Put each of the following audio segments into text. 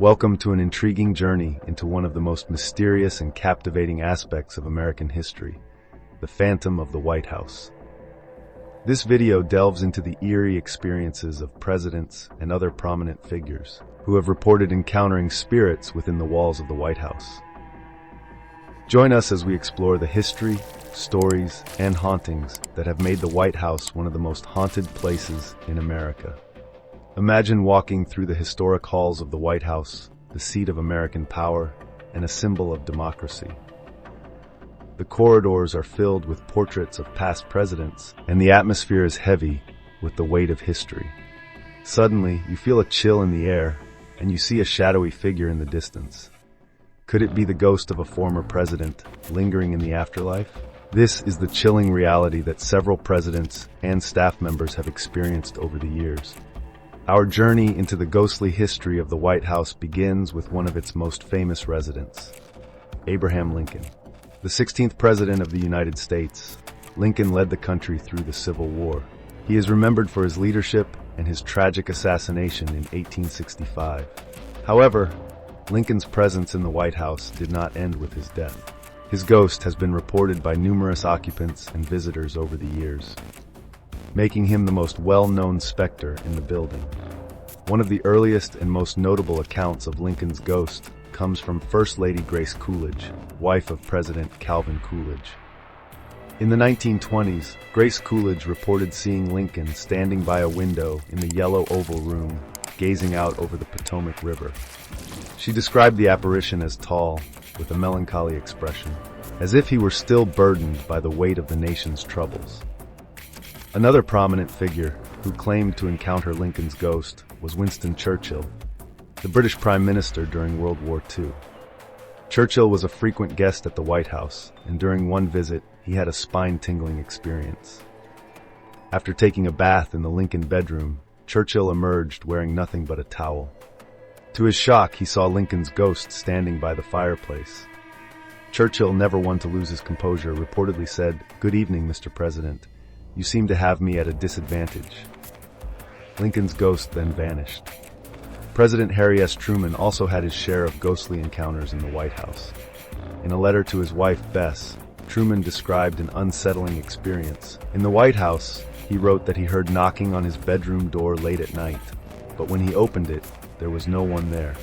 Welcome to an intriguing journey into one of the most mysterious and captivating aspects of American history, the Phantom of the White House. This video delves into the eerie experiences of presidents and other prominent figures who have reported encountering spirits within the walls of the White House. Join us as we explore the history, stories, and hauntings that have made the White House one of the most haunted places in America. Imagine walking through the historic halls of the White House, the seat of American power and a symbol of democracy. The corridors are filled with portraits of past presidents, and the atmosphere is heavy with the weight of history. Suddenly, you feel a chill in the air, and you see a shadowy figure in the distance. Could it be the ghost of a former president lingering in the afterlife? This is the chilling reality that several presidents and staff members have experienced over the years. Our journey into the ghostly history of the White House begins with one of its most famous residents, Abraham Lincoln. The 16th President of the United States, Lincoln led the country through the Civil War. He is remembered for his leadership and his tragic assassination in 1865. However, Lincoln's presence in the White House did not end with his death. His ghost has been reported by numerous occupants and visitors over the years, making him the most well-known specter in the building. One of the earliest and most notable accounts of Lincoln's ghost comes from First Lady Grace Coolidge, wife of President Calvin Coolidge. In the 1920s, Grace Coolidge reported seeing Lincoln standing by a window in the Yellow Oval Room, gazing out over the Potomac River. She described the apparition as tall, with a melancholy expression, as if he were still burdened by the weight of the nation's troubles. Another prominent figure who claimed to encounter Lincoln's ghost was Winston Churchill, the British Prime Minister during World War II. Churchill was a frequent guest at the White House, and during one visit, he had a spine-tingling experience. After taking a bath in the Lincoln bedroom, Churchill emerged wearing nothing but a towel. To his shock, he saw Lincoln's ghost standing by the fireplace. Churchill, never one to lose his composure, reportedly said, "Good evening, Mr. President. You seem to have me at a disadvantage." Lincoln's ghost then vanished. President Harry S. Truman also had his share of ghostly encounters in the White House. In a letter to his wife, Bess, Truman described an unsettling experience. In the White House, he wrote that he heard knocking on his bedroom door late at night, but when he opened it, there was no one there.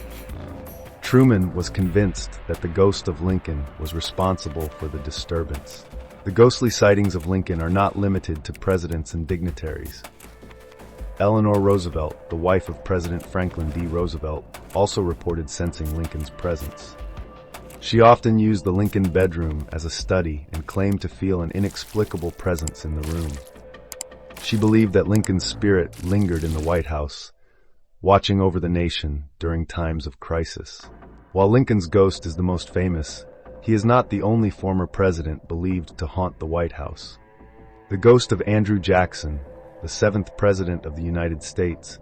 Truman was convinced that the ghost of Lincoln was responsible for the disturbance. The ghostly sightings of Lincoln are not limited to presidents and dignitaries. Eleanor Roosevelt, the wife of President Franklin D. Roosevelt, also reported sensing Lincoln's presence. She often used the Lincoln bedroom as a study and claimed to feel an inexplicable presence in the room. She believed that Lincoln's spirit lingered in the White House, watching over the nation during times of crisis. While Lincoln's ghost is the most famous, he is not the only former president believed to haunt the White House. The ghost of Andrew Jackson, the 7th President of the United States,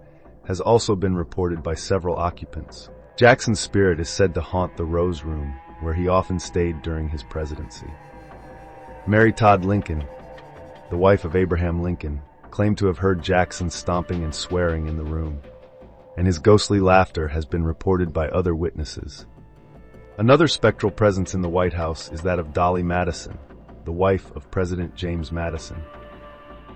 has also been reported by several occupants. Jackson's spirit is said to haunt the Rose Room, where he often stayed during his presidency. Mary Todd Lincoln, the wife of Abraham Lincoln, claimed to have heard Jackson stomping and swearing in the room, and his ghostly laughter has been reported by other witnesses. Another spectral presence in the White House is that of Dolly Madison, the wife of President James Madison.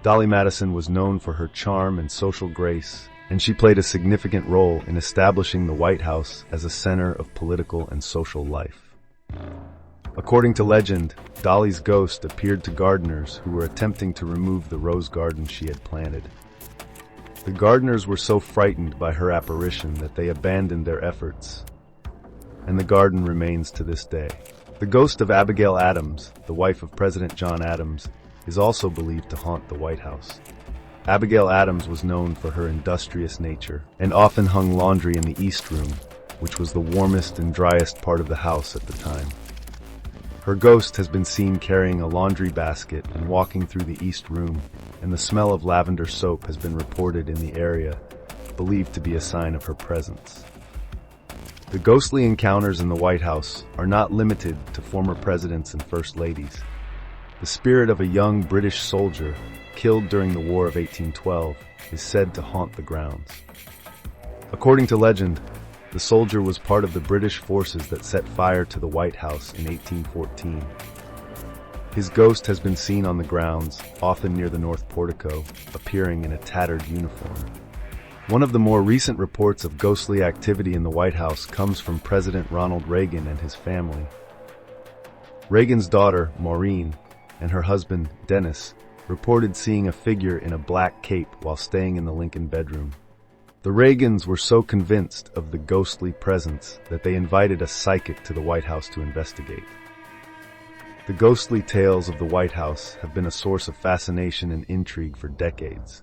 Dolly Madison was known for her charm and social grace, and she played a significant role in establishing the White House as a center of political and social life. According to legend, Dolly's ghost appeared to gardeners who were attempting to remove the rose garden she had planted. The gardeners were so frightened by her apparition that they abandoned their efforts, and the garden remains to this day. The ghost of Abigail Adams, the wife of President John Adams, is also believed to haunt the White House. Abigail Adams was known for her industrious nature and often hung laundry in the East Room, which was the warmest and driest part of the house at the time. Her ghost has been seen carrying a laundry basket and walking through the East Room, and the smell of lavender soap has been reported in the area, believed to be a sign of her presence. The ghostly encounters in the White House are not limited to former presidents and first ladies. The spirit of a young British soldier killed during the War of 1812 is said to haunt the grounds. According to legend, The soldier was part of the British forces that set fire to the White House in 1814. His ghost has been seen on the grounds, often near the North Portico, appearing in a tattered uniform. One of the more recent reports of ghostly activity in the White House comes from President Ronald Reagan and his family. Reagan's daughter, Maureen, and her husband, Dennis, reported seeing a figure in a black cape while staying in the Lincoln bedroom. The Reagans were so convinced of the ghostly presence that they invited a psychic to the White House to investigate. The ghostly tales of the White House have been a source of fascination and intrigue for decades.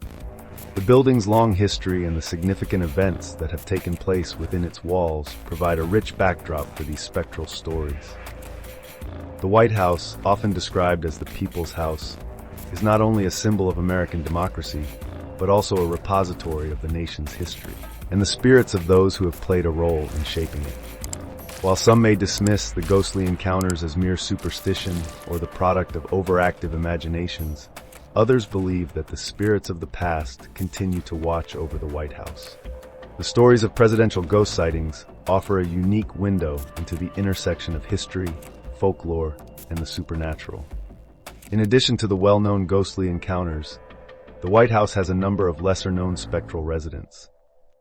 The building's long history and the significant events that have taken place within its walls provide a rich backdrop for these spectral stories. The White House, often described as the People's House, is not only a symbol of American democracy, but also a repository of the nation's history and the spirits of those who have played a role in shaping it. While some may dismiss the ghostly encounters as mere superstition or the product of overactive imaginations, others believe that the spirits of the past continue to watch over the White House. The stories of presidential ghost sightings offer a unique window into the intersection of history, folklore, and the supernatural. In addition to the well-known ghostly encounters, the White House has a number of lesser-known spectral residents.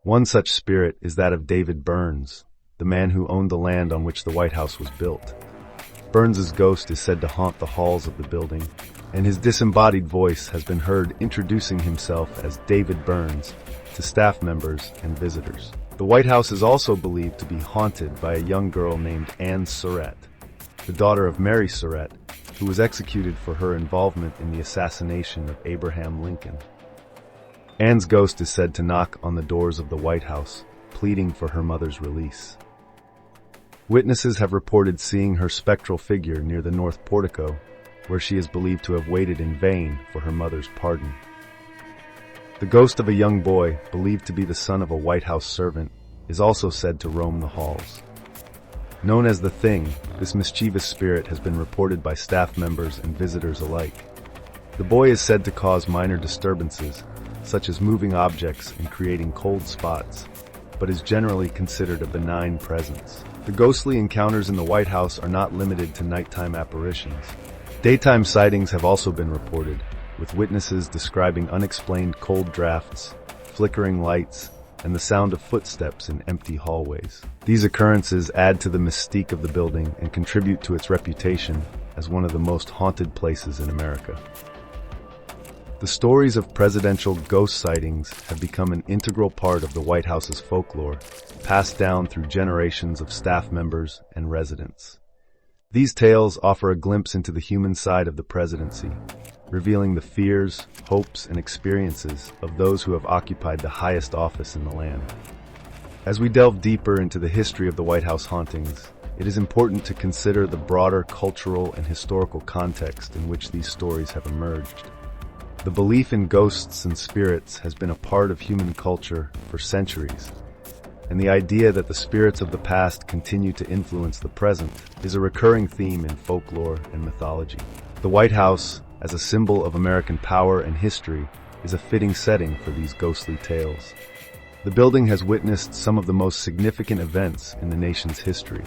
One such spirit is that of David Burns, the man who owned the land on which the White House was built. Burns's ghost is said to haunt the halls of the building, and his disembodied voice has been heard introducing himself as David Burns to staff members and visitors. The White House is also believed to be haunted by a young girl named Anne Surratt, the daughter of Mary Surratt, who was executed for her involvement in the assassination of Abraham Lincoln. Anne's ghost is said to knock on the doors of the White House, pleading for her mother's release. Witnesses have reported seeing her spectral figure near the North Portico, where she is believed to have waited in vain for her mother's pardon. The ghost of a young boy, believed to be the son of a White House servant, is also said to roam the halls. Known as the Thing, this mischievous spirit has been reported by staff members and visitors alike. The boy is said to cause minor disturbances, such as moving objects and creating cold spots, but is generally considered a benign presence. The ghostly encounters in the White House are not limited to nighttime apparitions. Daytime sightings have also been reported, with witnesses describing unexplained cold drafts, flickering lights, and the sound of footsteps in empty hallways. These occurrences add to the mystique of the building and contribute to its reputation as one of the most haunted places in America. The stories of presidential ghost sightings have become an integral part of the White House's folklore, passed down through generations of staff members and residents. These tales offer a glimpse into the human side of the presidency, revealing the fears, hopes, and experiences of those who have occupied the highest office in the land. As we delve deeper into the history of the White House hauntings, it is important to consider the broader cultural and historical context in which these stories have emerged. The belief in ghosts and spirits has been a part of human culture for centuries, and the idea that the spirits of the past continue to influence the present is a recurring theme in folklore and mythology. The White House, as a symbol of American power and history, is a fitting setting for these ghostly tales. The building has witnessed some of the most significant events in the nation's history,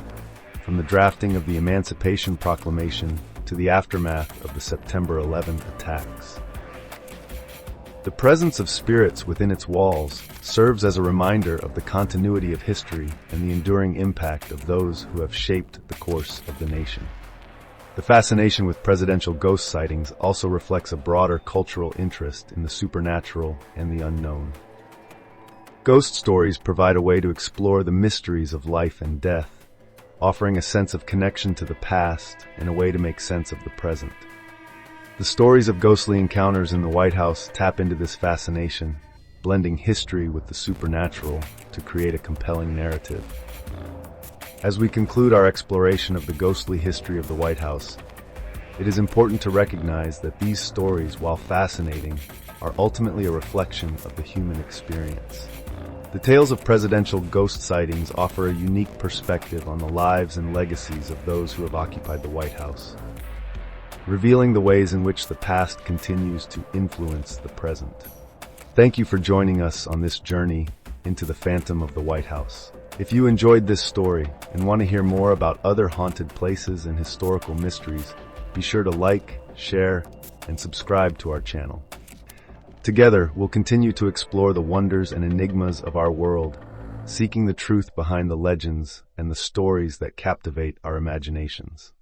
from the drafting of the Emancipation Proclamation to the aftermath of the September 11 attacks. The presence of spirits within its walls serves as a reminder of the continuity of history and the enduring impact of those who have shaped the course of the nation. The fascination with presidential ghost sightings also reflects a broader cultural interest in the supernatural and the unknown. Ghost stories provide a way to explore the mysteries of life and death, offering a sense of connection to the past and a way to make sense of the present. The stories of ghostly encounters in the White House tap into this fascination, blending history with the supernatural to create a compelling narrative. As we conclude our exploration of the ghostly history of the White House, it is important to recognize that these stories, while fascinating, are ultimately a reflection of the human experience. The tales of presidential ghost sightings offer a unique perspective on the lives and legacies of those who have occupied the White House, revealing the ways in which the past continues to influence the present. Thank you for joining us on this journey into the Phantom of the White House. If you enjoyed this story and want to hear more about other haunted places and historical mysteries, be sure to like, share, and subscribe to our channel. Together, we'll continue to explore the wonders and enigmas of our world, seeking the truth behind the legends and the stories that captivate our imaginations.